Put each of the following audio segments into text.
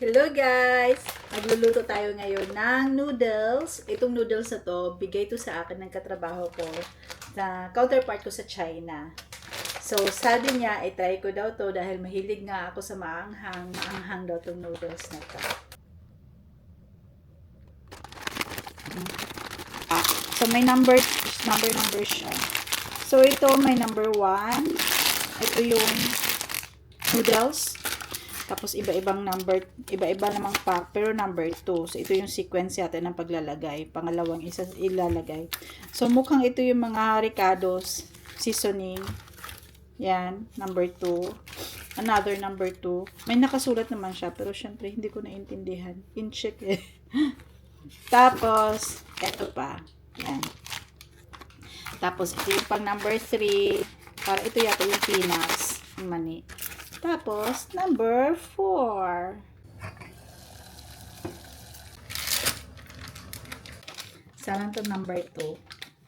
Hello guys! Magluluto tayo ngayon ng noodles. Itong noodles na to, bigay to sa akin ng katrabaho ko na counterpart ko sa China. So, sabi niya, try ko daw to dahil mahilig nga ako sa maanghang. Maanghang daw tong noodles na to. So, may number siya. So, ito may number 1. Ito yung noodles. Tapos iba-iba namang pack, pero number 2. So ito yung sequence yata ng paglalagay. Pangalawang isa ilalagay. So mukhang ito yung mga ricados seasoning. Yan, number 2. Another number 2. May nakasulat naman siya, pero syempre hindi ko naintindihan. In-check eh. Tapos eto pa. Yan. Tapos ito yung pang number 3. Para ito yata yung peanuts, yung mani. Tapos, number 4. Saan to number 2?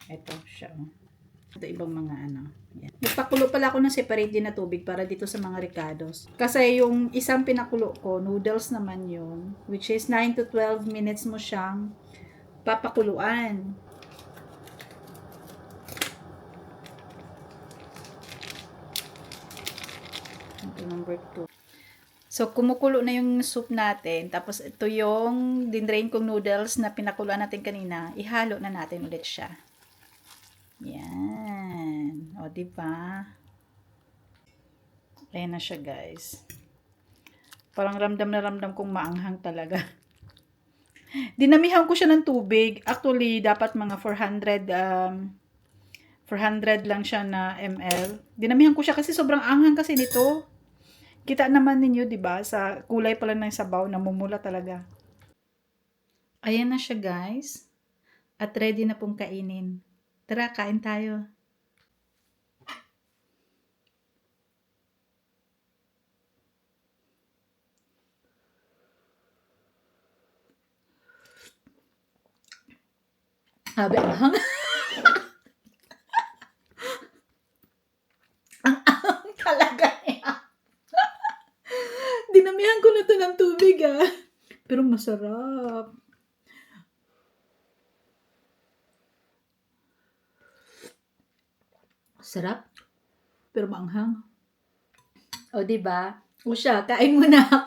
Ito siya. Ito ibang mga ano. Yan. Nagpakulo pala ako ng separate din na tubig para dito sa mga ricados. Kasi yung isang pinakulo ko, noodles naman yun. Which is 9 to 12 minutes mo siyang papakuluan. Number 2. So, kumukulo na yung soup natin. Tapos, ito yung dinrain kong noodles na pinakuluan natin kanina. Ihalo na natin ulit siya. Yan. O, diba? Ayan na siya, guys. Parang ramdam na ramdam kong maanghang talaga. Dinamihan ko siya ng tubig. Actually, dapat mga 400 lang siya na ml. Dinamihan ko siya kasi sobrang anghang kasi nito. Kita naman ninyo, 'di ba? Sa kulay pala ng sabaw, namumula talaga. Ayan na siya, guys. At ready na pong kainin. Tara, kain tayo. Sabi, ang talaga niya. Dinamihan ko na to ng tubig, ah. Pero masarap. Sarap. Pero maanghang. O, diba? O siya, kain mo na ako.